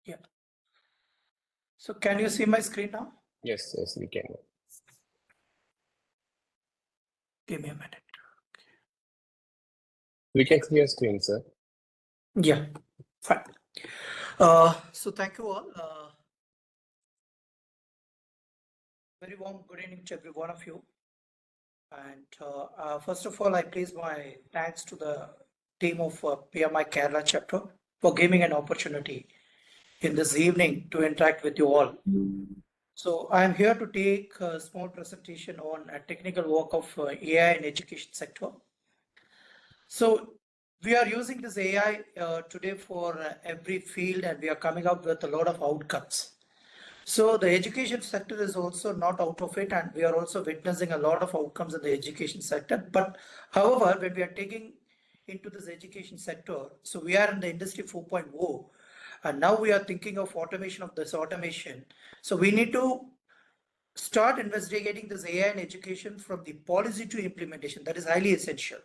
Yeah. So can you see my screen now? Yes, we can. Give me a minute. We can see your screen, sir. Yeah, fine. So thank you all. Very warm good evening to every one of you. And first of all, I place my thanks to the team of PMI Kerala chapter for giving an opportunity in this evening to interact with you all. So I'm here to take a small presentation on a technical work of AI in education sector. So we are using this AI today for every field, and we are coming up with a lot of outcomes. So the education sector is also not out of it, and we are also witnessing a lot of outcomes in the education sector. But however, when we are taking into this education sector, so we are in the industry 4.0, and now we are thinking of automation of this automation. So we need to start investigating this AI in education from the policy to implementation. That is highly essential,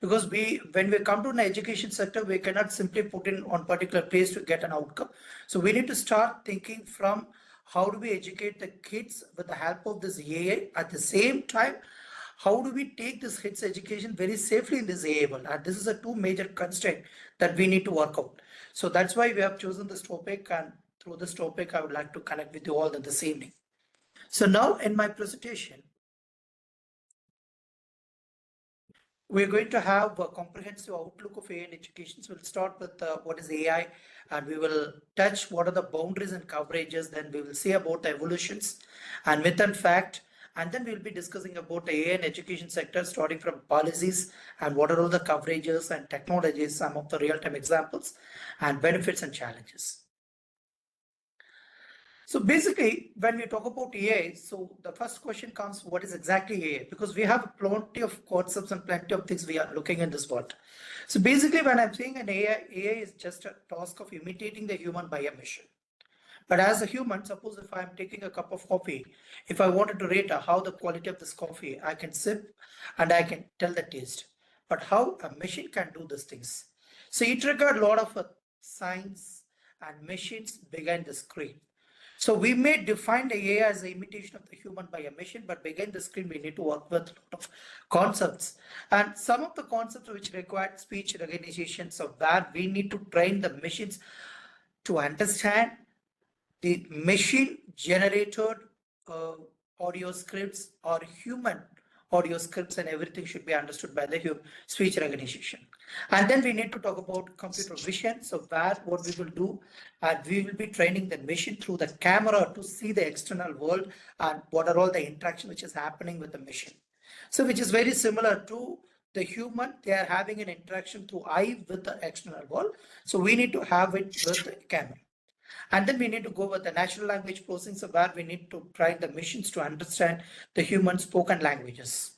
because when we come to an education sector, we cannot simply put in on particular place to get an outcome. So we need to start thinking from how do we educate the kids with the help of this AI. At the same time, how do we take this kids education very safely in this AI world? And this is a two major constraint that we need to work out. So that's why we have chosen this topic, and through this topic, I would like to connect with you all this evening. So now in my presentation, we're going to have a comprehensive outlook of AI in education. So we'll start with what is AI, and we will touch what are the boundaries and coverages. Then we will see about the evolutions and myth and fact. And then we'll be discussing about the AI in education sector, starting from policies and what are all the coverages and technologies, some of the real-time examples and benefits and challenges. So basically, when we talk about AI, so the first question comes, what is exactly AI? Because we have plenty of concepts and plenty of things we are looking in this world. So basically, when I'm saying an AI is just a task of imitating the human by a machine. But as a human, suppose if I'm taking a cup of coffee, if I wanted to rate how the quality of this coffee, I can sip and I can tell the taste. But how a machine can do these things? So it requires a lot of science and machines behind the screen. So we may define the AI as an imitation of the human by a machine, but behind the screen, we need to work with a lot of concepts. And some of the concepts which require speech recognition, so where we need to train the machines to understand the machine generated audio scripts or human audio scripts, and everything should be understood by the speech recognition. And then we need to talk about computer vision. So where what we will do, and we will be training the machine through the camera to see the external world and what are all the interaction which is happening with the machine. So which is very similar to the human, they are having an interaction through eye with the external world. So we need to have it with the camera. And then we need to go with the natural language processing, so where we need to train the machines to understand the human spoken languages.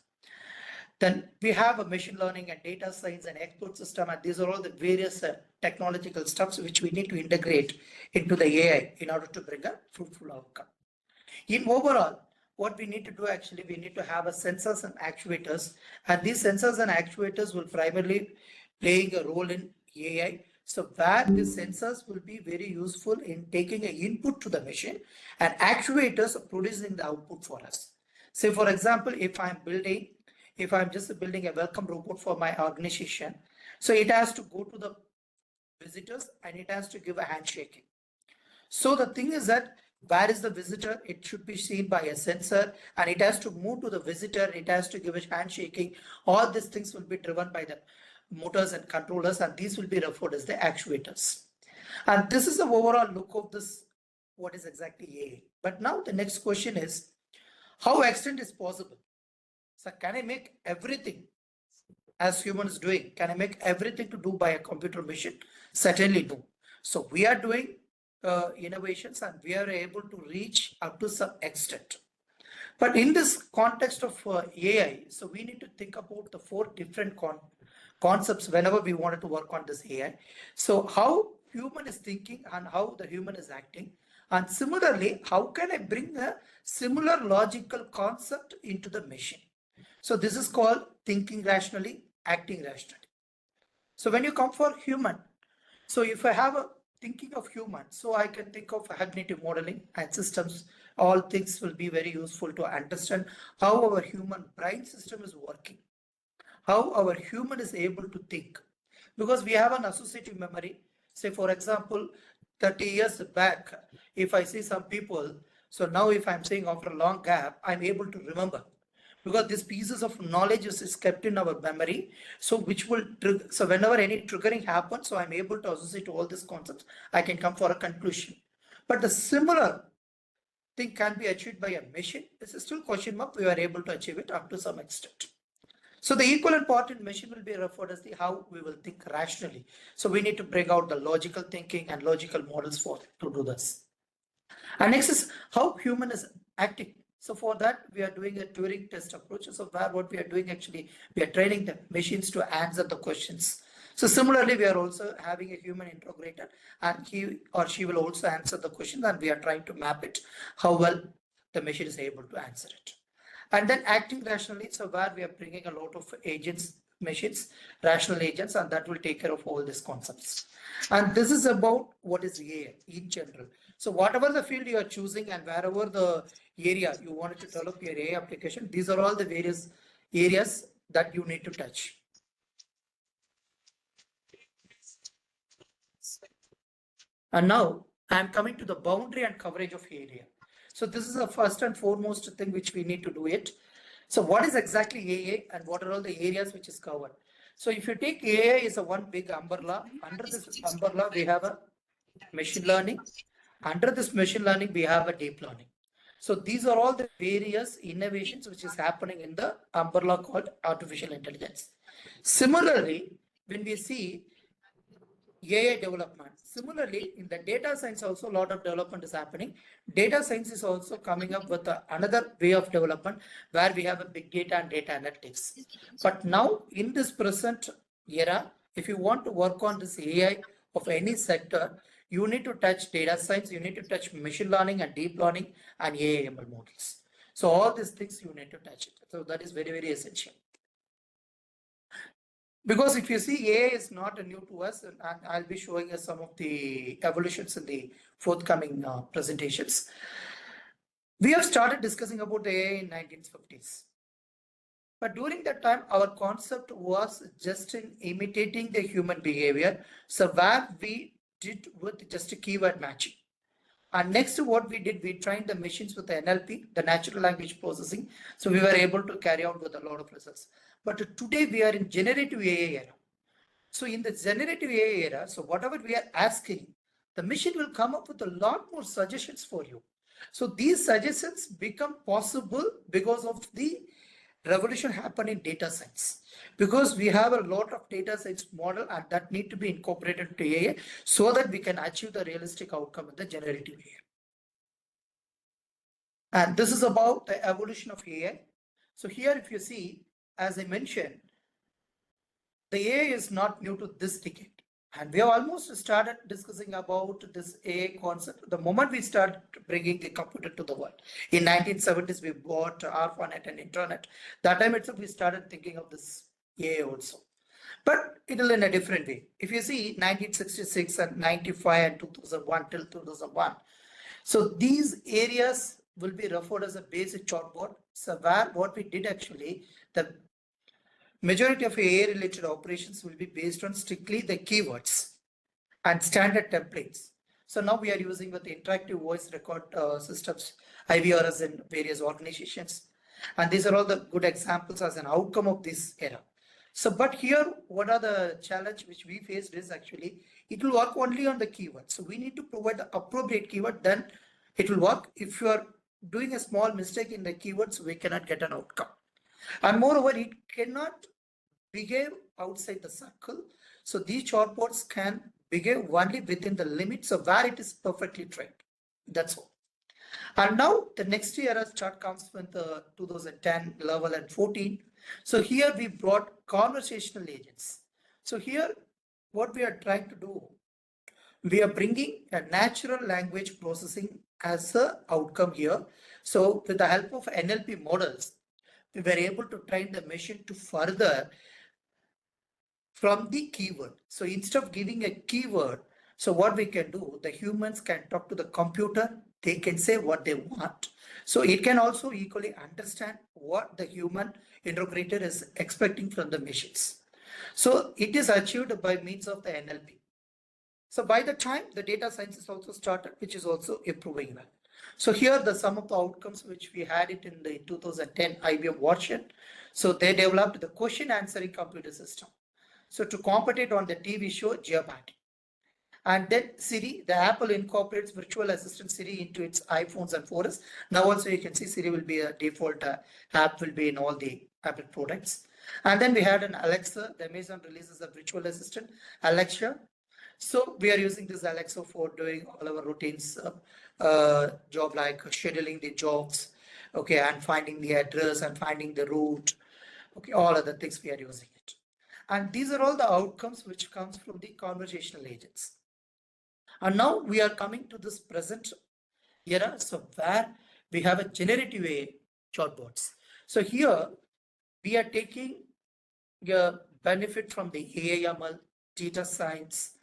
Then we have a machine learning and data science and expert system, and these are all the various technological stuffs which we need to integrate into the AI in order to bring a fruitful outcome. In overall, what we need to do, actually, we need to have a sensors and actuators, and these sensors and actuators will primarily playing a role in AI. So where the sensors will be very useful in taking an input to the machine, and actuators are producing the output for us. Say, for example, if I'm just building a welcome robot for my organization, so it has to go to the visitors and it has to give a handshaking. So the thing is that where is the visitor? It should be seen by a sensor, and it has to move to the visitor. It has to give a handshaking. All these things will be driven by the motors and controllers, and these will be referred as the actuators. And this is the overall look of this, what is exactly AI. But now the next question is, how extent is possible? So can I make everything as humans doing? Can I make everything to do by a computer machine? Certainly no. So we are doing innovations, and we are able to reach up to some extent. But in this context of AI, so we need to think about the four different concepts whenever we wanted to work on this AI. So how human is thinking and how the human is acting. And similarly, how can I bring a similar logical concept into the machine? So this is called thinking rationally, acting rationally. So when you come for human, so if I have a thinking of human, so I can think of cognitive modeling and systems. All things will be very useful to understand how our human brain system is working, how our human is able to think, because we have an associative memory. Say, for example, 30 years back, if I see some people, so now if I'm saying after a long gap, I'm able to remember because these pieces of knowledge is kept in our memory. So which will trigger, so whenever any triggering happens, so I'm able to associate all these concepts, I can come for a conclusion. But the similar thing can be achieved by a machine. This is still question mark. We are able to achieve it up to some extent. So the equivalent part in machine will be referred as the how we will think rationally. So we need to bring out the logical thinking and logical models for to do this. And next is how human is acting. So for that, we are doing a Turing test approach. So where what we are doing actually, we are training the machines to answer the questions. So similarly, we are also having a human interrogator, and he or she will also answer the question, and we are trying to map it, how well the machine is able to answer it. And then acting rationally, so where we are bringing a lot of agents, machines, rational agents, and that will take care of all these concepts. And this is about what is AI in general. So whatever the field you are choosing and wherever the area you wanted to develop your AI application, these are all the various areas that you need to touch. And now I'm coming to the boundary and coverage of area. So this is the first and foremost thing which we need to do it. So what is exactly AI and what are all the areas which is covered? So if you take AI is a one big umbrella, under this umbrella we have a machine learning. Under this machine learning we have a deep learning. So these are all the various innovations which is happening in the umbrella called artificial intelligence. Similarly, when we see AI development. Similarly, in the data science also a lot of development is happening. Data science is also coming up with another way of development where we have a big data and data analytics. But now in this present era, if you want to work on this AI of any sector, you need to touch data science, you need to touch machine learning and deep learning and AI ML models. So all these things you need to touch it. So that is very, very essential. Because if you see, AI is not new to us, and I'll be showing us some of the evolutions in the forthcoming presentations. We have started discussing about AI in 1950s. But during that time, our concept was just in imitating the human behavior. So where we did with just a keyword matching. And next, what we did, we trained the machines with the NLP, the natural language processing. So we were able to carry out with a lot of results. But today we are in generative AI era. So in the generative AI era, so whatever we are asking, the machine will come up with a lot more suggestions for you. So these suggestions become possible because of the revolution happened in data science. Because we have a lot of data science model and that need to be incorporated to AI so that we can achieve the realistic outcome in the generative AI. And this is about the evolution of AI. So here, if you see, as I mentioned, the AI is not new to this decade. And we have almost started discussing about this AI concept the moment we start bringing the computer to the world. In 1970s, we bought ARPANET and Intranet. That time itself, we started thinking of this AI also. But it is in a different way. If you see 1966 and 95 and 2001 till 2001. So these areas will be referred as a basic chatbot. So where what we did actually, the majority of AI related operations will be based on strictly the keywords and standard templates. So now we are using with interactive voice record systems, IVRs in various organizations. And these are all the good examples as an outcome of this era. So, but here, what are the challenge which we faced is actually, it will work only on the keyword. So we need to provide the appropriate keyword, then it will work. If you are doing a small mistake in the keywords, we cannot get an outcome. And moreover, it cannot behave outside the circle. So these chatbots can behave only within the limits of where it is perfectly trained. That's all. And now the next era chart comes with 2010, 11 and 14. So here we brought conversational agents. So here what we are trying to do, we are bringing a natural language processing as a outcome here. So with the help of NLP models, we were able to train the machine to further from the keyword. So instead of giving a keyword, So what we can do, the humans can talk to the computer, they can say what they want. So it can also equally understand what the human interrogator is expecting from the machines. So it is achieved by means of the NLP. So by the time the data science is also started, which is also improving well. So here the some of the outcomes which we had it in the 2010 IBM Watson. So they developed the question answering computer system. So to compete on the TV show Jeopardy. And then Siri, the Apple incorporates virtual assistant Siri into its iPhones and 4S. Now also you can see Siri will be a default app will be in all the Apple products. And then we had an Alexa, the Amazon releases a virtual assistant, Alexa. So we are using this Alexa for doing all our routines job like scheduling the jobs, okay, and finding the address and finding the route, okay, all other things we are using it. And these are all the outcomes which comes from the conversational agents. And now we are coming to this present era, so where we have a generative AI chatbots. So here we are taking a benefit from the AIML, data science,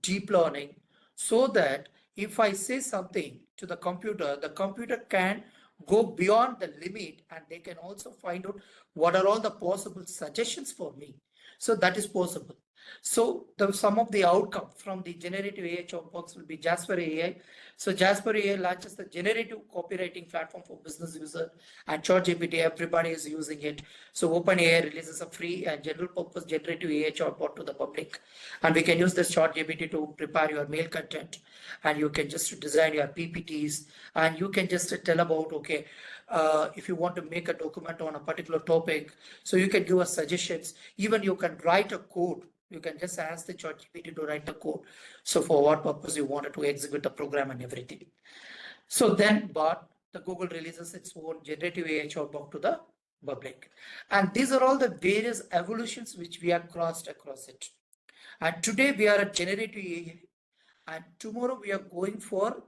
deep learning, so that if I say something to the computer can go beyond the limit and they can also find out what are all the possible suggestions for me. So that is possible. So some of the outcome from the generative AI chatbots will be Jasper AI. So Jasper AI launches the generative copywriting platform for business user, and ChatGPT, everybody is using it. So OpenAI releases a free and general purpose generative AI chatbot to the public, and we can use this ChatGPT to prepare your mail content, and you can just design your PPTs, and you can just tell about, okay, if you want to make a document on a particular topic, so you can give us suggestions. Even you can write a code. You can just ask the ChatGPT to write the code. So for what purpose you wanted to execute the program and everything. So then, but the Google releases its own generative AI chatbot to the public. And these are all the various evolutions which we have crossed across it. And today we are at generative AI, and tomorrow we are going for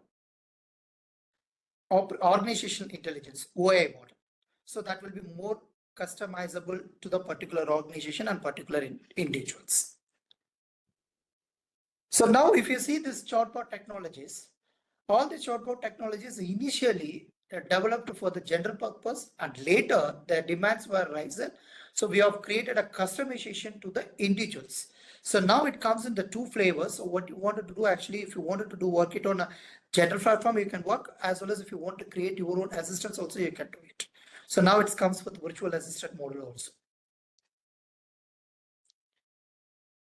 organizational intelligence, OI model. So that will be more customizable to the particular organization and particular individuals. So now if you see this chatbot technologies, all the chatbot technologies initially developed for the general purpose, and later their demands were risen. So we have created a customization to the individuals. So now it comes in the two flavors. So what you wanted to do, actually, if you wanted to do work it on a general platform, you can work, as well as if you want to create your own assistants also, you can do it. So now it comes with virtual assistant model also.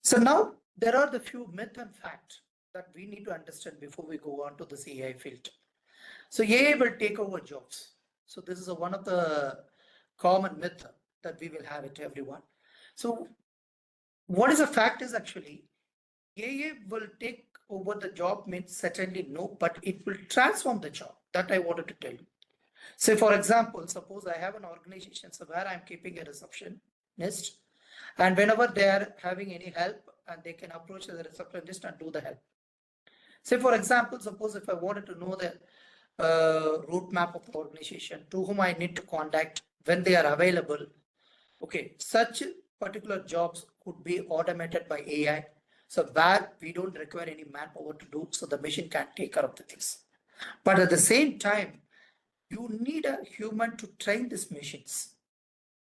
So now there are the few myth and fact that we need to understand before we go on to this AI field. So AI will take over jobs. So this is one of the common myth that we will have it, everyone. So what is a fact is actually AI will take over the job means certainly no, but it will transform the job. That I wanted to tell you. Say for example, suppose I have an organization so where I'm keeping a receptionist, and whenever they are having any help, and they can approach the receptionist and do the help. Say for example, suppose if I wanted to know the route map of the organization, to whom I need to contact, when they are available. Okay, such particular jobs could be automated by AI. So where we don't require any manpower to do, so the machine can take care of the things. But at the same time, you need a human to train these machines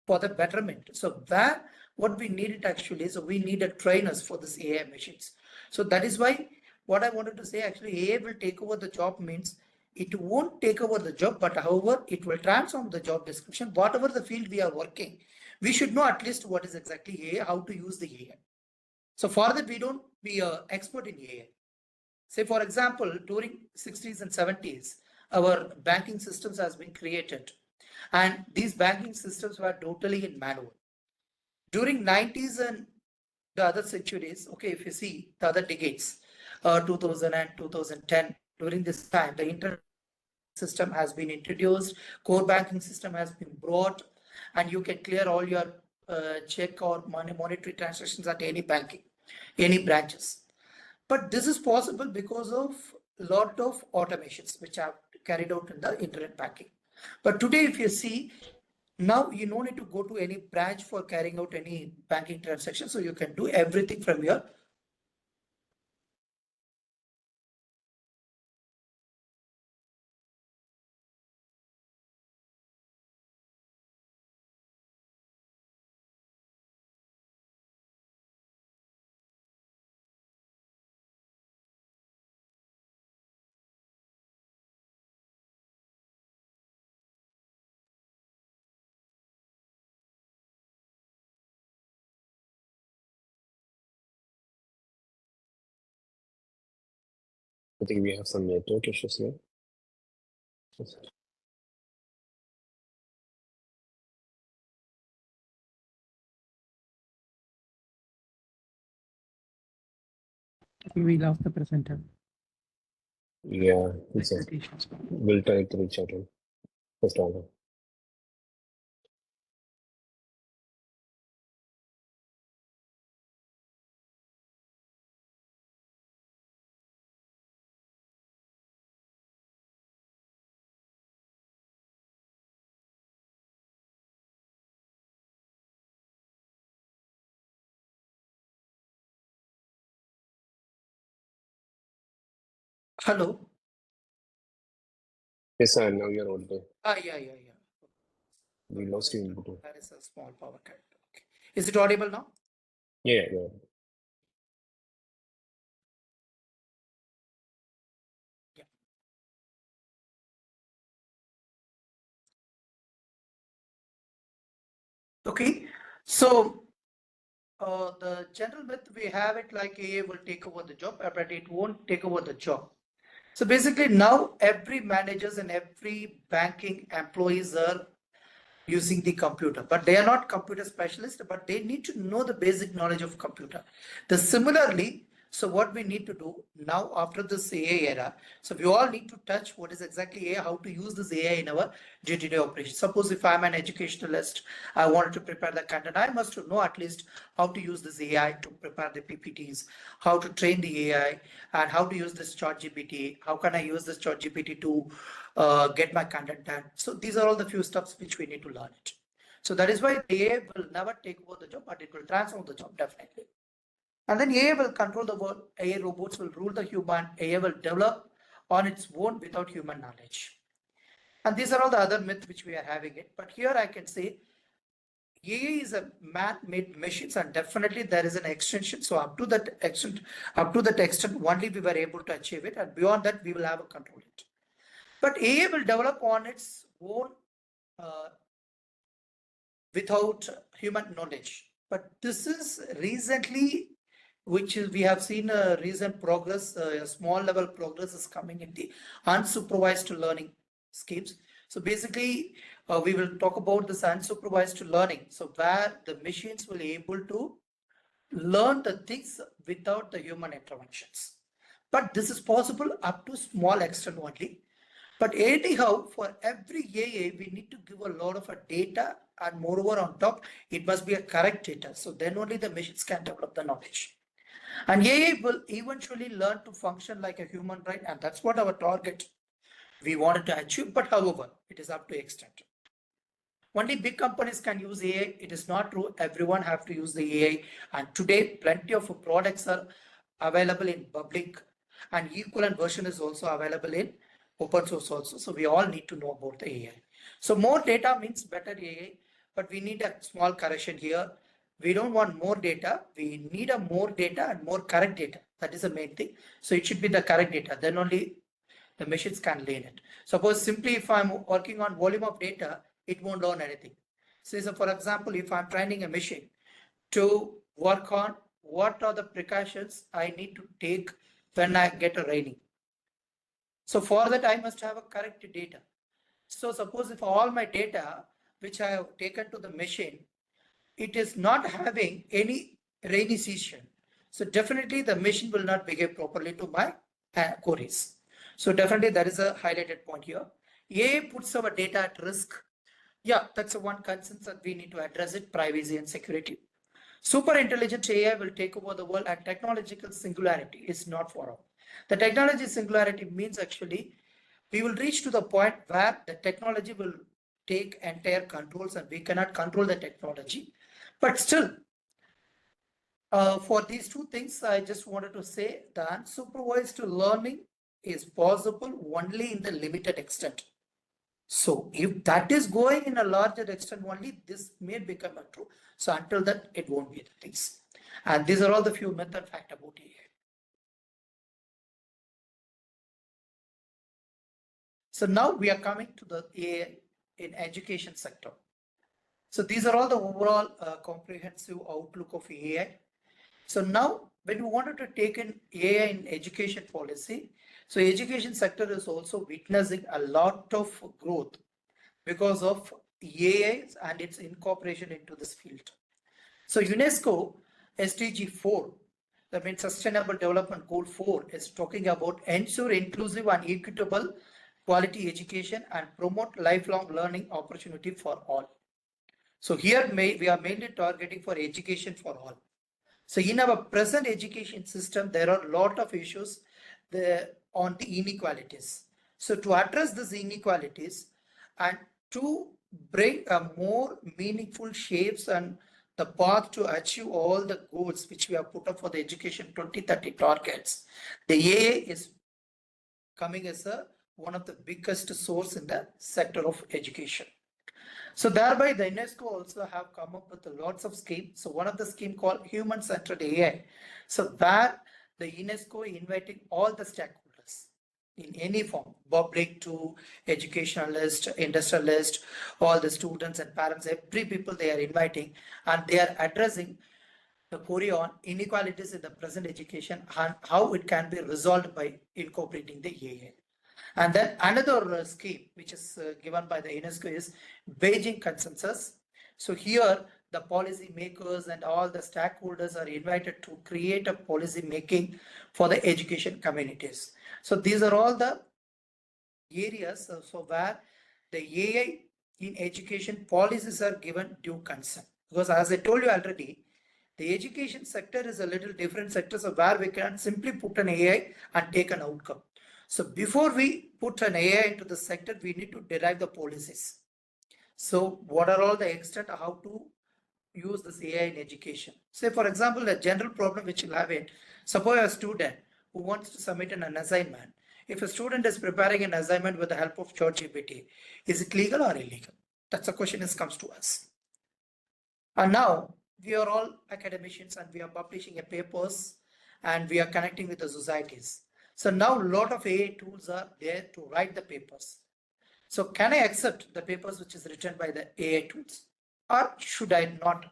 for the betterment. So where what we needed actually is we needed trainers for this AI machines. So that is why what I wanted to say, actually AI will take over the job means it won't take over the job, but however it will transform the job description. Whatever the field we are working, we should know at least what is exactly AI, how to use the AI. So for that we don't be an expert in AI. Say for example, during 60s and 70s, our banking systems has been created, and these banking systems were totally in manual. During 90s and the other centuries, okay, if you see the other decades, 2000 and 2010, during this time, the internet system has been introduced, core banking system has been brought, and you can clear all your check or monetary transactions at any banking, any branches. But this is possible because of a lot of automations which are carried out in the internet banking. But today, if you see, now you don't need to go to any branch for carrying out any banking transaction. So you can do everything from your I think we have some network issues here. We lost the presenter. Yeah, it's a, we'll try to reach out him. First order. Hello. Yes, sir. Now you're audible. Yeah. We lost you in between. That is a small power cut. Okay. Is it audible now? Yeah, yeah. Okay. So the general myth we have it like AA will take over the job, but it won't take over the job. So basically now every managers and every banking employees are using the computer, but they are not computer specialists, but they need to know the basic knowledge of computer. Similarly, so what we need to do now after this AI era, so we all need to touch what is exactly AI, how to use this AI in our day-to-day operation. Suppose if I'm an educationalist, I wanted to prepare the content, I must know at least how to use this AI to prepare the PPTs, how to train the AI, and how to use this ChatGPT. How can I use this ChatGPT to get my content done? So these are all the few steps which we need to learn it. So that is why AI will never take over the job, but it will transform the job definitely. And then AI will control the world. AI robots will rule the human. AI will develop on its own without human knowledge. And these are all the other myths which we are having it. But here I can say AI is a man-made machines, and definitely there is an extension. So up to that extent, only we were able to achieve it, and beyond that we will have a control it. But AI will develop on its own without human knowledge. But this is recently, which is, we have seen a recent progress, a small level progress is coming in the unsupervised learning schemes. So basically, we will talk about this unsupervised learning. So where the machines will be able to learn the things without the human interventions. But this is possible up to small extent only. But anyhow, for every AA, we need to give a lot of data, and moreover on top, it must be a correct data. So then only the machines can develop the knowledge. And AI will eventually learn to function like a human, right? And that's what our target we wanted to achieve. But however, it is up to extent. Only big companies can use AI. It is not true. Everyone have to use the AI. And today, plenty of products are available in public, and equivalent version is also available in open source also. So we all need to know about the AI. So more data means better AI, but we need a small correction here. We don't want more data. We need a more data and more correct data. That is the main thing. So it should be the correct data. Then only the machines can learn it. Suppose simply if I'm working on volume of data, it won't learn anything. So for example, if I'm training a machine to work on what are the precautions I need to take when I get a raining. So for that, I must have a correct data. So suppose if all my data, which I have taken to the machine, it is not having any rainy season. So definitely the machine will not behave properly to my queries. So definitely that is a highlighted point here. AI puts our data at risk. Yeah, that's the one concern that we need to address it, privacy and security. Super intelligent AI will take over the world, and technological singularity is not for all. The technology singularity means actually we will reach to the point where the technology will take entire controls and we cannot control the technology. But still, for these two things, I just wanted to say the unsupervised learning is possible only in the limited extent. So if that is going in a larger extent only, this may become a true. So until that, it won't be the things. And these are all the few myth and fact about AI. So now we are coming to the AI in education sector. So these are all the overall comprehensive outlook of AI. So now when we wanted to take in AI in education policy, So education sector is also witnessing a lot of growth because of AI and its incorporation into this field. So UNESCO SDG 4, that means Sustainable Development Goal 4, is talking about ensure inclusive and equitable quality education and promote lifelong learning opportunity for all. So here we are mainly targeting for education for all. So in our present education system, there are a lot of issues on the inequalities. So to address these inequalities and to bring a more meaningful shapes and the path to achieve all the goals which we have put up for the education 2030 targets, the AA is coming as one of the biggest source in the sector of education. So thereby the UNESCO also have come up with lots of schemes. So one of the scheme called human-centered AI. So where the UNESCO inviting all the stakeholders in any form, public to educationalist, industrialist, all the students and parents, every people they are inviting, and they are addressing the query on inequalities in the present education and how it can be resolved by incorporating the AI. And then another scheme which is given by the UNESCO is Beijing Consensus. So here the policy makers and all the stakeholders are invited to create a policy making for the education communities. So these are all the areas so where the AI in education policies are given due consent. Because as I told you already, the education sector is a little different sector, so where we can simply put an AI and take an outcome. So before we put an AI into the sector, we need to derive the policies. So what are all the extent how to use this AI in education? Say for example, a general problem which you have it, suppose a student who wants to submit an assignment. If a student is preparing an assignment with the help of ChatGPT, is it legal or illegal? That's a question that comes to us. And now we are all academicians and we are publishing a papers and we are connecting with the societies. So now a lot of AI tools are there to write the papers. So can I accept the papers which is written by the AI tools or should I not?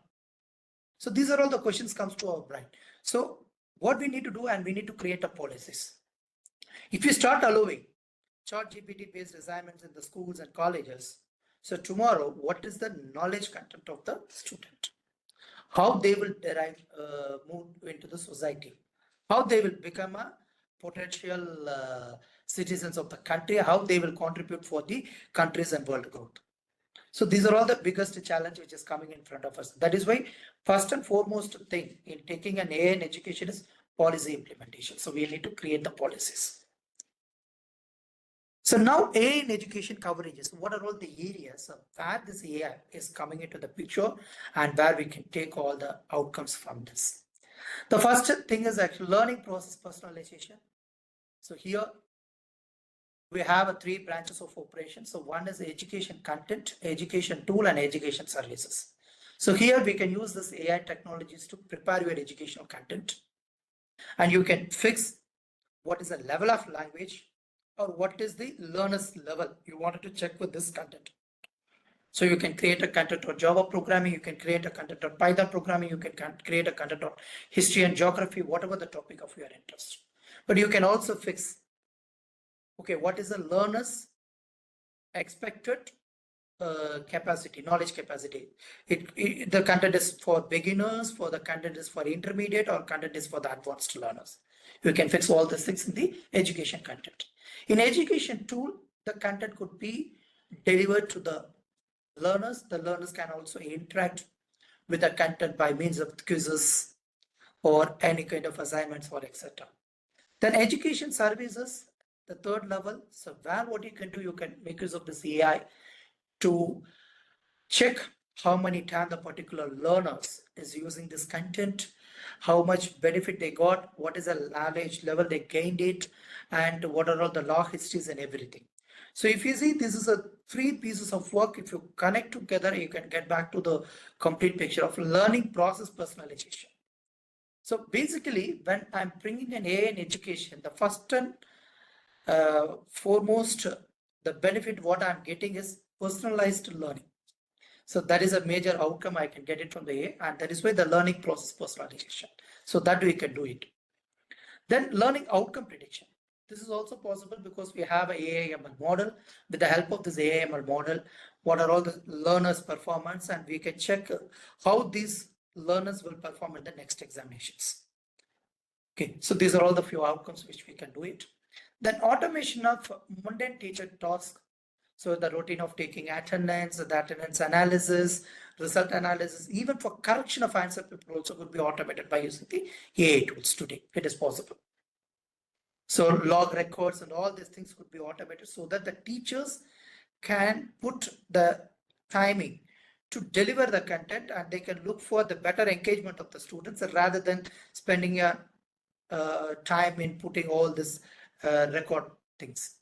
So these are all the questions comes to our brain. So what we need to do, and we need to create a policies. If you start allowing ChatGPT based assignments in the schools and colleges, so tomorrow, what is the knowledge content of the student? How they will derive, move into the society? How they will become a potential citizens of the country? How they will contribute for the countries and world growth? So these are all the biggest challenge which is coming in front of us. That is why first and foremost thing in taking an AI in education is policy implementation. So we need to create the policies. So now AI in education coverages, what are all the areas where this AI is coming into the picture and where we can take all the outcomes from this. The first thing is actually learning process personalization. So here we have three branches of operation. So one is education content, education tool, and education services. So here we can use this AI technologies to prepare your educational content, and you can fix what is the level of language or what is the learner's level you wanted to check with this content. So you can create a content on Java programming, you can create a content on Python programming, you can create a content on history and geography, whatever the topic of your interest. But you can also fix, okay, what is the learner's expected capacity, knowledge capacity. The content is for beginners, for the content is for intermediate, or content is for the advanced learners. You can fix all these things in the education content. In education tool, the content could be delivered to the learners. The learners can also interact with the content by means of quizzes or any kind of assignments or etc. Then education services, the third level. So where what you can do, you can make use of this AI to check how many times the particular learners is using this content, how much benefit they got, what is the knowledge level they gained it, and what are all the law histories and everything. So if you see, this is a 3 pieces of work. If you connect together, you can get back to the complete picture of learning process personalization. So basically, when I'm bringing an AI in education, the first and foremost, the benefit what I'm getting is personalized learning. So that is a major outcome I can get it from the AI, and that is why the learning process personalization. So that we can do it. Then learning outcome prediction. This is also possible because we have a AIML model. With the help of this AIML model, what are all the learners' performance, and we can check how these learners will perform in the next examinations. Okay, so these are all the few outcomes which we can do it. Then automation of mundane teacher tasks. So the routine of taking attendance, the attendance analysis, result analysis, even for correction of answer paper also could be automated by using the AI tools today. It is possible. So log records and all these things could be automated so that the teachers can put the timing to deliver the content, and they can look for the better engagement of the students rather than spending a time in putting all this record things.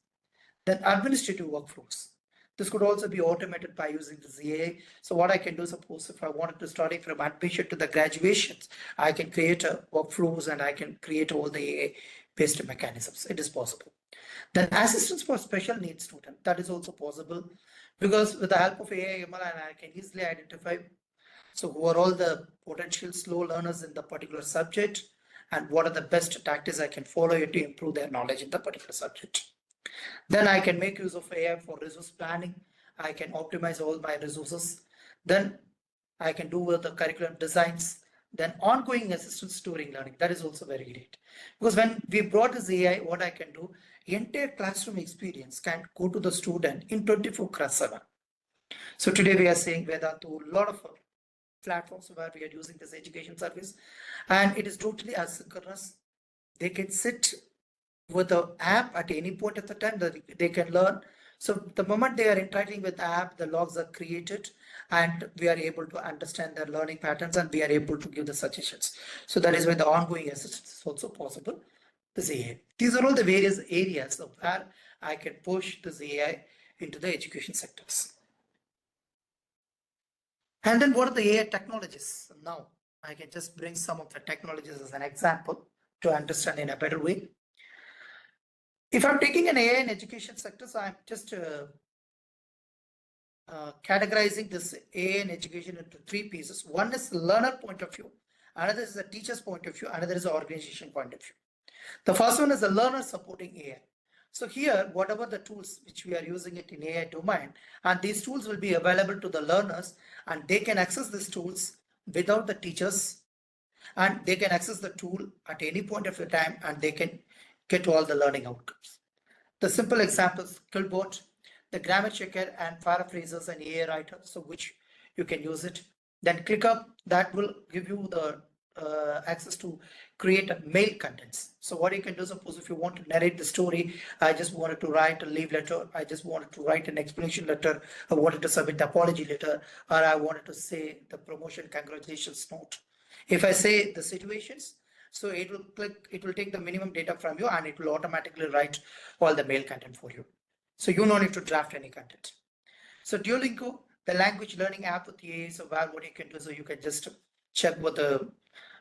Then administrative workflows. This could also be automated by using this AI. So what I can do, suppose if I wanted to study from admission to the graduations, I can create a workflows and I can create all the AI-based mechanisms. It is possible. Then assistance for special needs student, that is also possible because with the help of AI ML, I can easily identify so who are all the potential slow learners in the particular subject and what are the best tactics I can follow to improve their knowledge in the particular subject. Then I can make use of AI for resource planning. I can optimize all my resources. Then I can do with the curriculum designs. Then ongoing assistance during learning. That is also very great. Because when we brought this AI, what I can do, entire classroom experience can go to the student in 24/7. So today we are saying Vedanta, a lot of platforms where we are using this education service, and it is totally asynchronous. They can sit with the app at any point at the time that they can learn. So the moment they are interacting with the app, the logs are created and we are able to understand their learning patterns and we are able to give the suggestions. So that is why the ongoing assistance is also possible. This AI. These are all the various areas of where I can push this AI into the education sectors. And then what are the AI technologies? Now I can just bring some of the technologies as an example to understand in a better way. If I'm taking an AI in education sector, so I'm just categorizing this AI in education into three pieces. One is the learner point of view, another is the teacher's point of view, another is the organization point of view. The first one is the learner supporting AI. So here, whatever the tools which we are using it in AI domain, and these tools will be available to the learners and they can access these tools without the teachers, and they can access the tool at any point of the time and they can get all the learning outcomes. The simple examples, Skillbot, the grammar checker and paraphrasers and AI writer, so which you can use it. Then ClickUp, that will give you the access to create a mail contents. So what you can do, suppose if you want to narrate the story, I just wanted to write a leave letter, I just wanted to write an explanation letter, I wanted to submit the apology letter, or I wanted to say the promotion congratulations note. If I say the situations, so it will take the minimum data from you and it will automatically write all the mail content for you. So you don't need to draft any content. So Duolingo, the language learning app with AI, so where what you can do, so you can just check what the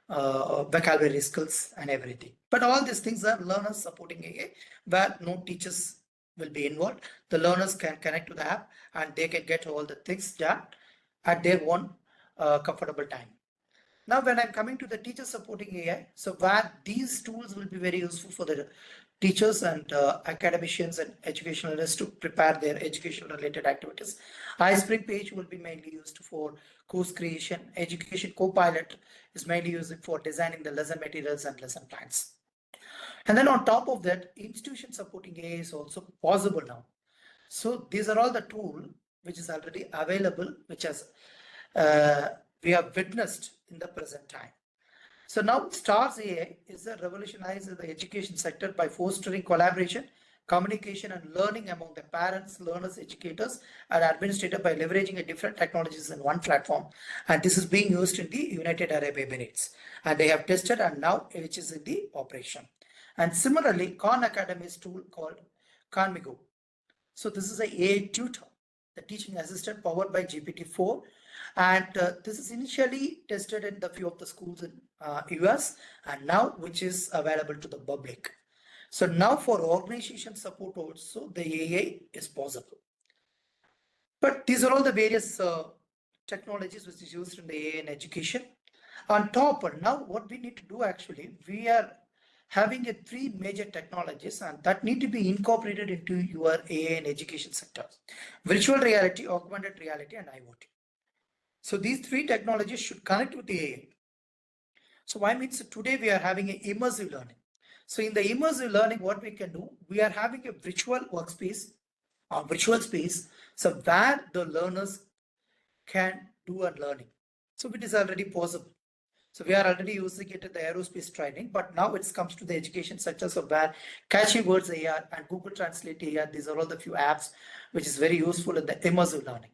vocabulary skills and everything. But all these things are learners supporting AI, where no teachers will be involved. The learners can connect to the app and they can get all the things done at their own comfortable time. Now, when I'm coming to the teacher supporting AI, so where these tools will be very useful for the teachers and academicians and educationalists to prepare their education related activities. iSpring page will be mainly used for course creation. Education Copilot is mainly used for designing the lesson materials and lesson plans. And then on top of that, institution supporting AI is also possible now. So these are all the tools which is already available, which has we have witnessed in the present time. So now STARS AI is revolutionizing the education sector by fostering collaboration, communication and learning among the parents, learners, educators and administrators by leveraging different technologies in one platform. And this is being used in the United Arab Emirates. And they have tested and now which is in the operation. And similarly, Khan Academy's tool called Khanmigo. So this is a AI tutor, the teaching assistant powered by GPT-4. And this is initially tested in the few of the schools in US and now which is available to the public. So now for organization support also the AI is possible. But these are all the various technologies which is used in the AI in education. On top, now what we need to do actually, we are having a three major technologies and that need to be incorporated into your AI and education sector: virtual reality, augmented reality, and IoT. So these three technologies should connect with the AI. So why means today we are having an immersive learning. So in the immersive learning, what we can do, we are having a virtual workspace or virtual space, so where the learners can do a learning. So it is already possible. So we are already using it in the aerospace training, but now it comes to the education sector. So where Catchy Words AI and Google Translate AI, these are all the few apps which is very useful in the immersive learning.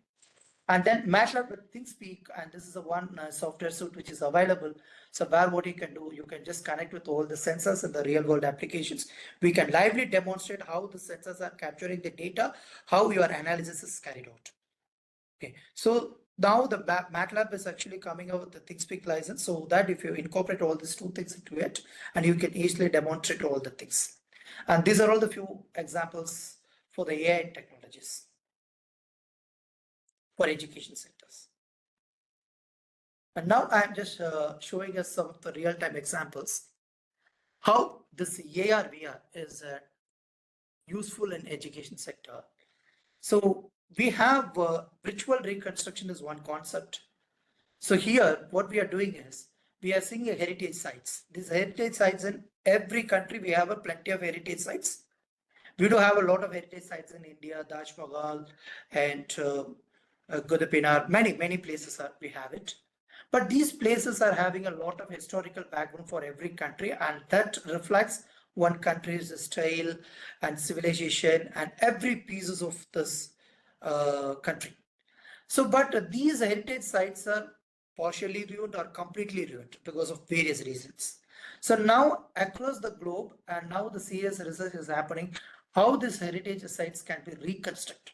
And then MATLAB with ThinkSpeak, and this is the one software suite which is available. So where what you can do, you can just connect with all the sensors and the real world applications. We can lively demonstrate how the sensors are capturing the data, how your analysis is carried out. Okay, so now the MATLAB is actually coming out with the ThinkSpeak license, so that if you incorporate all these two things into it, and you can easily demonstrate all the things. And these are all the few examples for the AI technologies for education sectors. And now I'm just showing us some of the real-time examples how this AR VR is useful in education sector. So we have virtual reconstruction is one concept. So here, what we are doing is we are seeing a heritage sites. These heritage sites in every country, we have a plenty of heritage sites. We do have a lot of heritage sites in India, Taj Mahal and Gudapinar, many places we have it. But these places are having a lot of historical background for every country, and that reflects one country's style and civilization and every pieces of this country. So, but these heritage sites are partially ruined or completely ruined because of various reasons. So now across the globe, and now the serious research is happening, how these heritage sites can be reconstructed.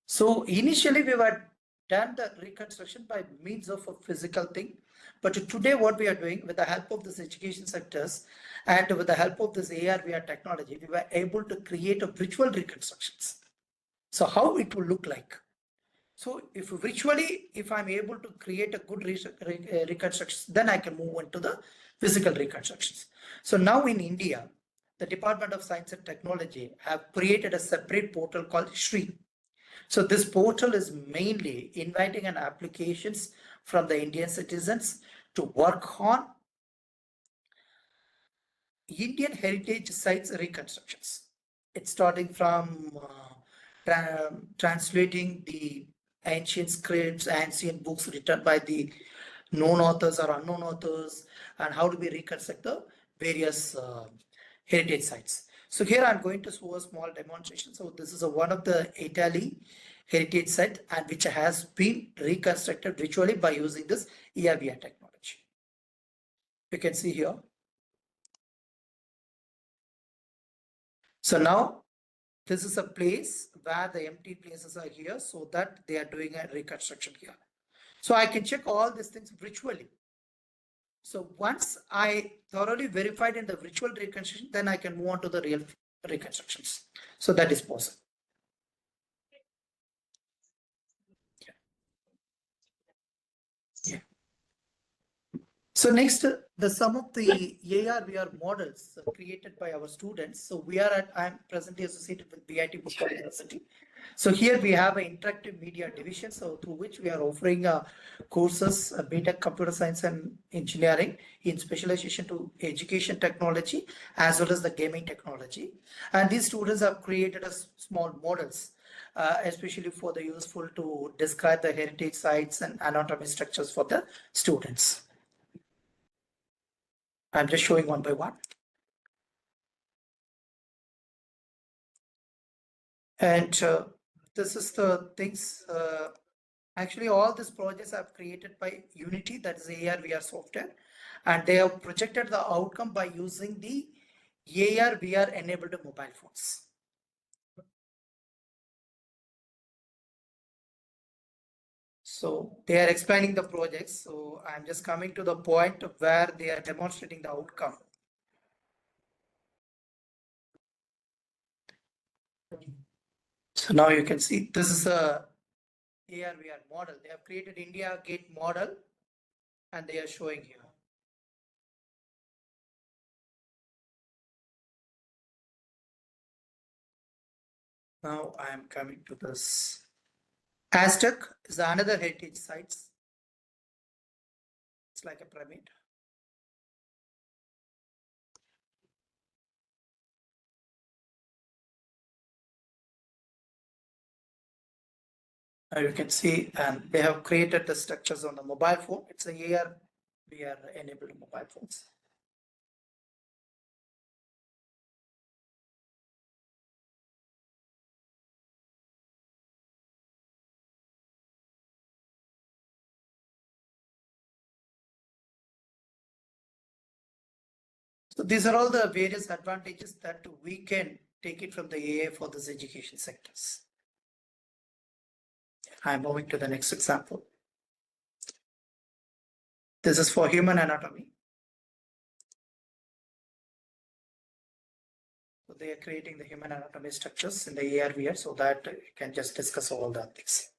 So initially we were done the reconstruction by means of a physical thing, but today what we are doing with the help of this education sectors and with the help of this AR VR technology, we were able to create a virtual reconstructions. So how it will look like. So if virtually, if I'm able to create a good reconstruction, then I can move on to the physical reconstructions. So now in India, the Department of Science and Technology have created a separate portal called Shri. So this portal is mainly inviting an applications from the Indian citizens to work on Indian heritage sites reconstructions. It's starting from translating the ancient scripts, ancient books written by the known authors or unknown authors, and how do we reconstruct the various heritage sites. So here I'm going to show a small demonstration. So this is one of the Italy heritage site and which has been reconstructed virtually by using this ERVR technology. You can see here. So now this is a place where the empty places are here, so that they are doing a reconstruction here. So I can check all these things virtually. So once I thoroughly verified in the virtual reconstruction, then I can move on to the real reconstructions. So that is possible. Yeah. So next, the some of the AR VR models created by our students. So I'm presently associated with BIT Bhopal University. So here we have an interactive media division, so through which we are offering courses, BTech Computer Science and Engineering in specialization to education technology as well as the gaming technology. And these students have created a small models, especially for the useful to describe the heritage sites and anatomy structures for the students. I'm just showing one by one. And this is the things, actually all these projects are created by Unity, that is AR VR software, and they have projected the outcome by using the AR VR enabled mobile phones. So they are explaining the projects. So I'm just coming to the point where they are demonstrating the outcome. So now you can see this is a AR VR model. They have created India Gate model and they are showing here. Now I am coming to this. Aztec is another heritage sites. It's like a pyramid. You can see, and they have created the structures on the mobile phone. It's a AR, VR enabled mobile phones. So these are all the various advantages that we can take it from the AI for this education sectors. I'm moving to the next example. This is for human anatomy. So they are creating the human anatomy structures in the AR VR so that you can just discuss all the things.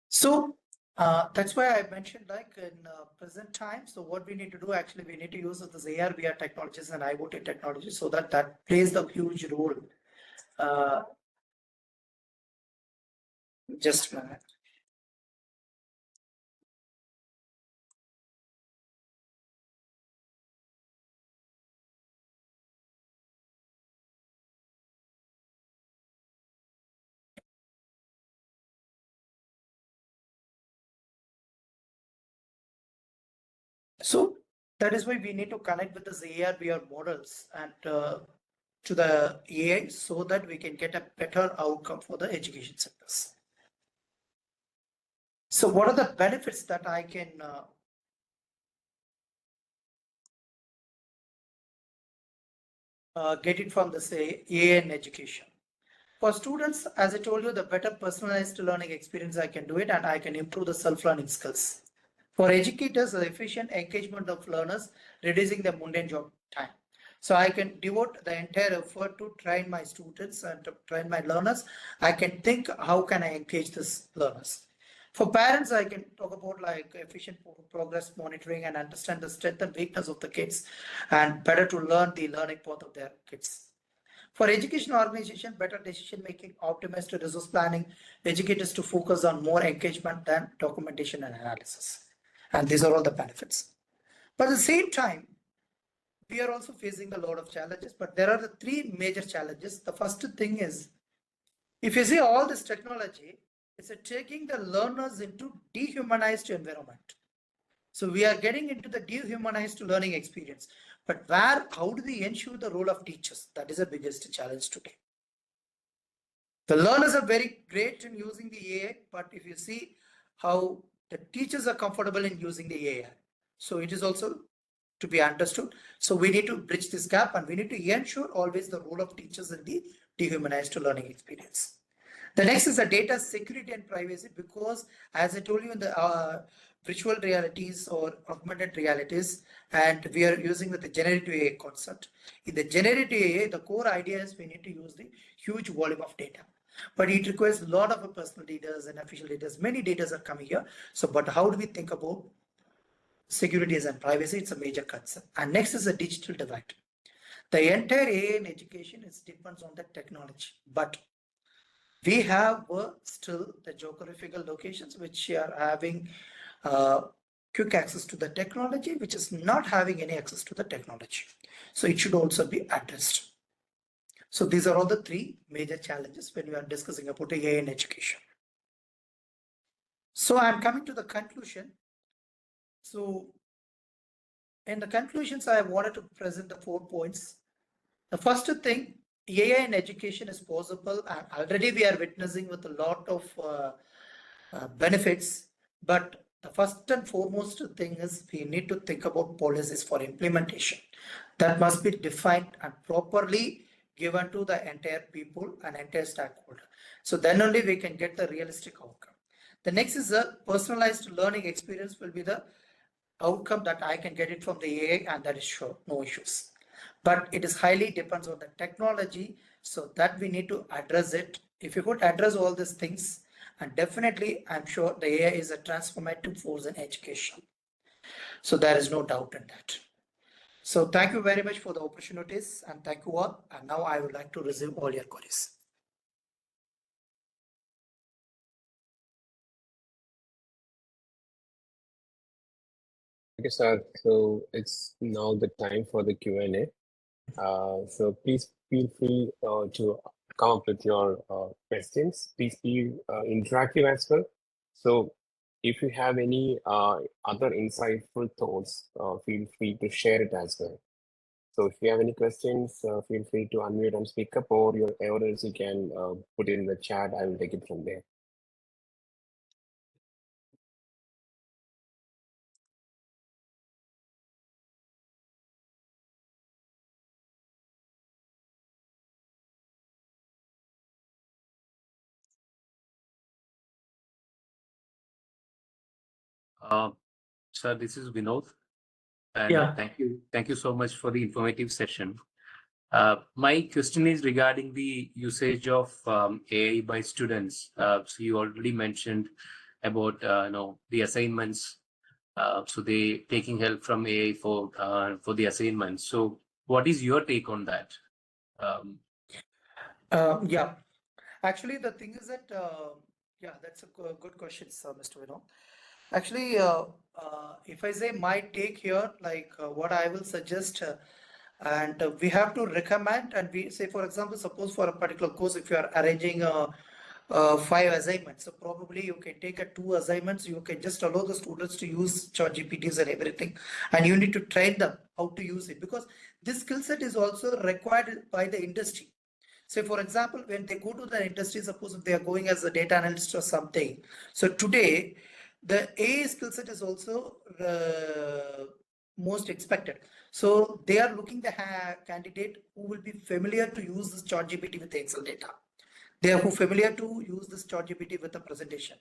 So that's why I mentioned like in present time. So what we need to do actually, we need to use this AR VR technologies and IoT technologies so that plays the huge role. Just a minute. So that is why we need to connect with the AR VR models and to the AI so that we can get a better outcome for the education sectors. So what are the benefits that I can get it from this AI in education? For students, as I told you, the better personalized learning experience I can do it and I can improve the self-learning skills. For educators, the efficient engagement of learners, reducing the mundane job time. So I can devote the entire effort to train my students and to train my learners. I can think how can I engage these learners. For parents, I can talk about like efficient progress monitoring and understand the strength and weakness of the kids and better to learn the learning path of their kids. For education organization, better decision making, optimized resource planning, educators to focus on more engagement than documentation and analysis. And these are all the benefits. But at the same time, we are also facing a lot of challenges, but there are the three major challenges. The first thing is, if you see all this technology, it's taking the learners into dehumanized environment. So we are getting into the dehumanized learning experience. But how do we ensure the role of teachers? That is the biggest challenge today. The learners are very great in using the AI, but if you see how the teachers are comfortable in using the AI, so it is also to be understood. So we need to bridge this gap and we need to ensure always the role of teachers in the dehumanized learning experience. The next is the data security and privacy, because as I told you in the virtual realities or augmented realities, and we are using the generative AI concept. In the generative AI, the core idea is we need to use the huge volume of data, but it requires a lot of personal data and official data. Many data are coming here. So, but how do we think about security and privacy? It's a major concern. And next is the digital divide. The entire AI in education depends on the technology, but we have still the geographical locations which are having quick access to the technology, which is not having any access to the technology. So it should also be addressed. So these are all the three major challenges when we are discussing about AI in education. So I'm coming to the conclusion. So in the conclusions, I wanted to present the 4 points. The first thing, AI in education is possible, and already we are witnessing with a lot of benefits. But the first and foremost thing is we need to think about policies for implementation that must be defined and properly given to the entire people and entire stakeholder. So then only we can get the realistic outcome. The next is the personalized learning experience will be the outcome that I can get it from the AI, and that is sure, no issues. But it is highly depends on the technology, so that we need to address it. If you could address all these things, And definitely, I'm sure the AI is a transformative force in education. So there is no doubt in that. So thank you very much for the opportunities and thank you all. And now I would like to resume all your queries. Okay, sir. So it's now the time for the Q&A. So please feel free to come up with your questions. Please be interactive as well. So if you have any other insightful thoughts, feel free to share it as well. So if you have any questions, feel free to unmute and speak up, or your errors you can put it in the chat. I will take it from there. Sir, this is Vinod, and Yeah. thank you so much for the informative session. My question is regarding the usage of AI by students. So you already mentioned about the assignments. So they taking help from AI for the assignments. So what is your take on that? Yeah. Actually, the thing is that, yeah, that's a good question, sir, Mr. Vinod. Actually, if I say my take here, like what I will suggest, and we have to recommend, and we say, for example, suppose for a particular course, if you are arranging 5 assignments, so probably you can take a 2 assignments, you can just allow the students to use ChatGPTs and everything, and you need to train them how to use it because this skill set is also required by the industry. Say, for example, when they go to the industry, suppose if they are going as a data analyst or something. So today, the AI skill set is also most expected. So they are looking the candidate who will be familiar to use this ChatGPT with the Excel data. They are who familiar to use this ChatGPT with the presentation.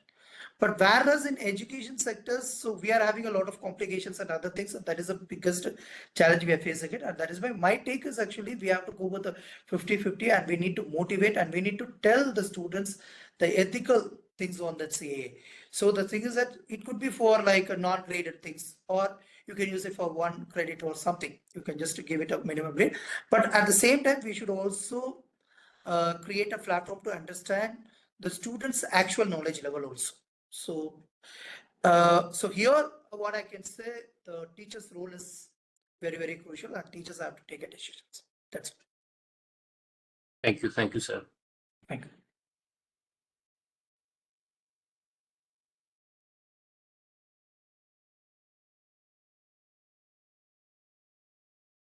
But whereas in education sectors, so we are having a lot of complications and other things, and that is the biggest challenge we are facing it. And that is why my take is actually we have to go with the 50-50 and we need to motivate and we need to tell the students the ethical things on that CAA. So the thing is that it could be for like a non-graded things, or you can use it for 1 credit or something. You can just give it a minimum grade. But at the same time, we should also create a platform to understand the students' actual knowledge level also. So, so here, what I can say, the teacher's role is very, very crucial, and teachers have to take a decisions. That's it. Thank you, sir. Thank you.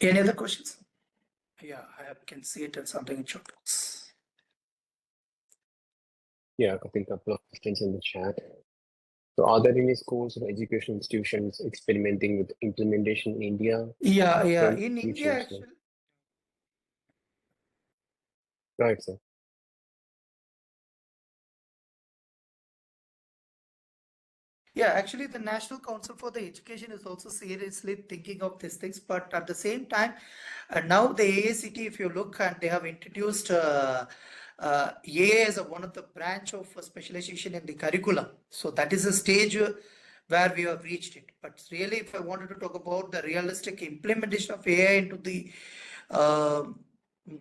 Any other questions? Yeah, I can see it as something in chat box. Yeah, I think a couple of questions in the chat. So are there any schools or education institutions experimenting with implementation in India? Yeah, yeah. From In which India, is, actually, right, sir. yeah, actually, the National Council for the Education is also seriously thinking of these things. But at the same time, now the AICT, if you look, and they have introduced AA as one of the branch of specialization in the curriculum. So that is a stage where we have reached it. But really, if I wanted to talk about the realistic implementation of AI into the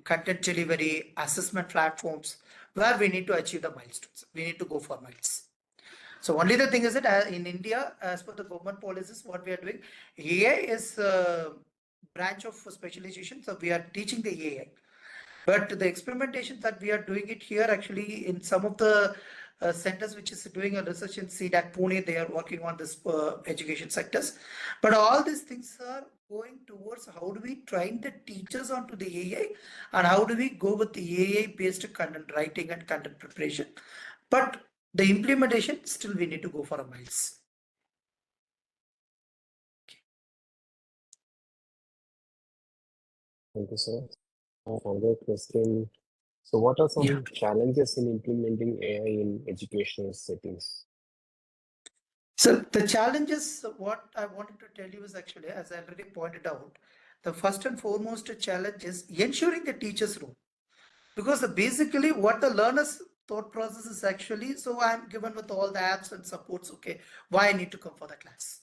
content delivery, assessment platforms, where we need to achieve the milestones, we need to go for miles. So only the thing is that in India, as per the government policies, what we are doing, AI is a branch of specialization. So we are teaching the AI. But the experimentation that we are doing it here, actually, in some of the centers which is doing a research in CDAC Pune, they are working on this education sectors. But all these things are going towards how do we train the teachers onto the AI and how do we go with the AI based content writing and content preparation. But the implementation, still we need to go for a miles. Thank you, sir. Another question. So what are some challenges in implementing AI in educational settings? So the challenges, what I wanted to tell you is actually, as I already pointed out, the first and foremost challenge is ensuring the teacher's role. Because basically what the learners thought process is actually, so I'm given with all the apps and supports, okay, why I need to come for the class.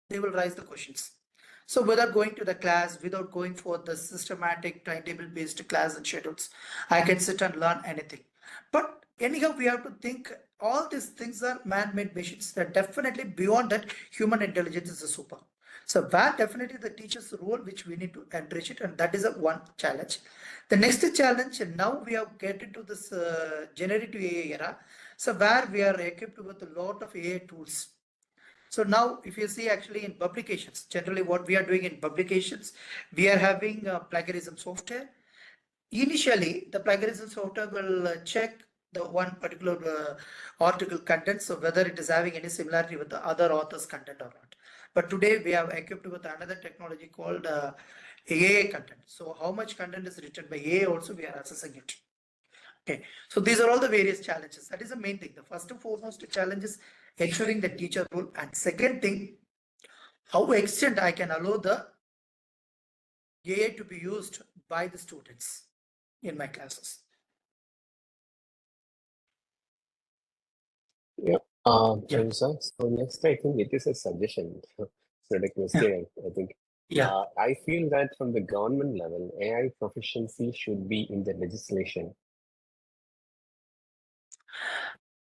They will raise the questions. So without going to the class, without going for the systematic timetable based class and schedules, I can sit and learn anything. But anyhow, we have to think all these things are man-made machines. That definitely beyond that, human intelligence is a super. So that definitely the teacher's role, which we need to enrich it, and that is a one challenge. The next challenge, and now we have get into this generative AI era. So where we are equipped with a lot of AI tools. So now if you see actually in publications, generally what we are doing in publications, we are having plagiarism software. Initially, the plagiarism software will check the one particular article content, so whether it is having any similarity with the other author's content or not. But today we have equipped with another technology called AI content. So how much content is written by AI also we are assessing it. Okay, so these are all the various challenges. That is the main thing. The first and foremost challenge is ensuring the teacher role, and second thing, how extent I can allow the AI to be used by the students in my classes. Yeah. Yeah. Thank you, sir. So next, I think it is a suggestion. It's not a question, I think. Yeah. I feel that from the government level, AI proficiency should be in the legislation.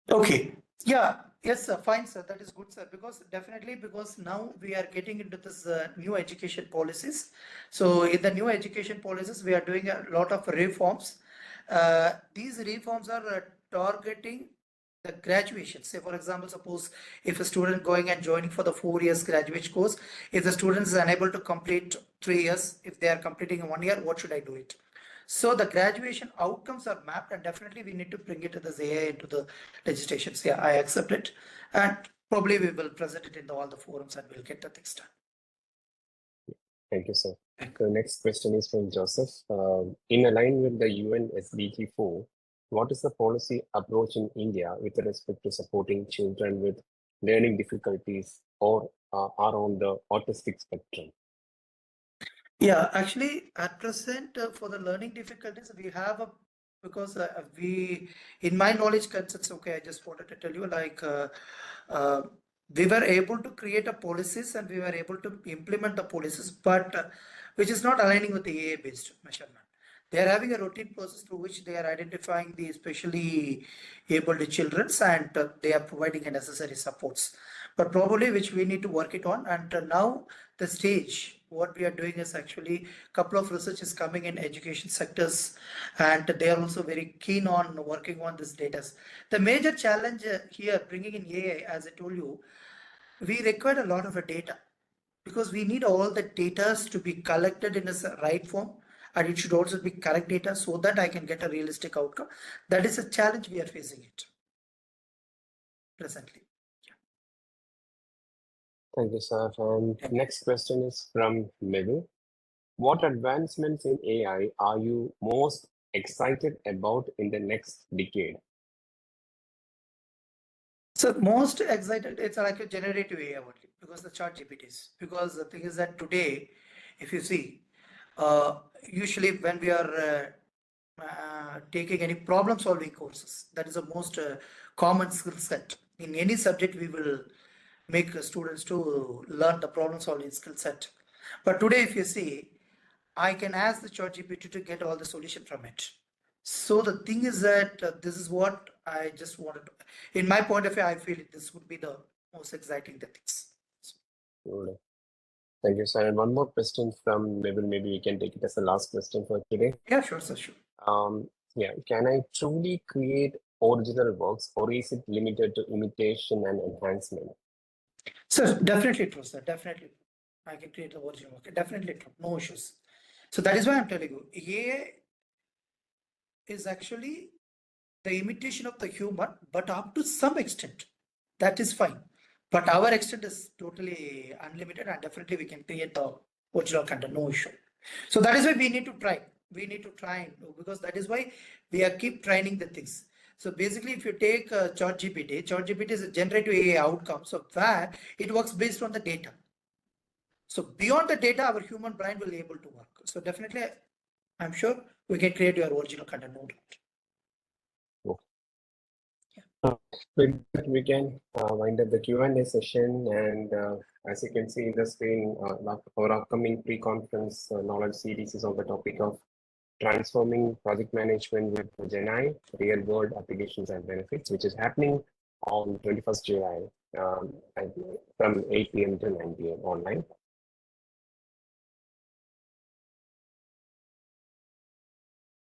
Okay. Yeah. Yes, sir. Fine, sir. That is good, sir. Because definitely, because now we are getting into this new education policies. So in the new education policies, we are doing a lot of reforms. These reforms are targeting the graduation. Say, for example, suppose if a student going and joining for the 4 years graduate course, if the student is unable to complete 3 years, if they are completing in 1 year, what should I do it? So the graduation outcomes are mapped, and definitely we need to bring it to this AI into the legislations. Yeah, I accept it, and probably we will present it in all the forums, and we'll get the things done. Thank you, sir. The next question is from Joseph. In line with the UN SDG 4, what is the policy approach in India with respect to supporting children with learning difficulties or are on the autistic spectrum? Yeah, actually, at present, for the learning difficulties, we have a, because in my knowledge concepts, okay, I just wanted to tell you, like, we were able to create a policies and we were able to implement the policies, but which is not aligning with the AI-based measurement. They are having a routine process through which they are identifying the especially able children, and they are providing the necessary supports. But probably which we need to work it on, and now the stage what we are doing is actually a couple of research is coming in education sectors, and they are also very keen on working on this data. The major challenge here bringing in AI, as I told you, we require a lot of data, because we need all the data to be collected in a right form, and it should also be correct data so that I can get a realistic outcome. That is a challenge we are facing it presently. Thank you, sir. And next question is from Mehul. What advancements in AI are you most excited about in the next decade? So most excited, it's like a generative AI only, because the chat GPTs. Because the thing is that today, if you see, usually when we are taking any problem solving courses, that is the most common skill set. In any subject, we will make students to learn the problem solving skill set. But today, if you see, I can ask the chat GPT to get all the solution from it. So the thing is that this is what I just wanted to, in my point of view, I feel this would be the most exciting things. Good. Thank you, sir. And one more question from Mehul. Maybe we can take it as the last question for today. Yeah, sure, sir, sure. Yeah, can I truly create original works, or is it limited to imitation and enhancement? So definitely true, sir. Definitely true. I can create the original work. Definitely true. No issues. So that is why I'm telling you, AI is actually the imitation of the human, but up to some extent, that is fine. But our extent is totally unlimited, and definitely we can create the original content, no issue. So that is why we need to try. We need to try, because that is why we are keep training the things. So basically, if you take ChatGPT is a generative AI outcome. So where it works based on the data. So beyond the data, our human brain will be able to work. So definitely, I'm sure we can create your original content, no doubt. With that, we can wind up the Q&A session, and as you can see in the screen, our upcoming pre-conference knowledge series is on the topic of transforming project management with GenAI, real-world applications and benefits, which is happening on 21st July from 8 p.m. to 9 p.m. online.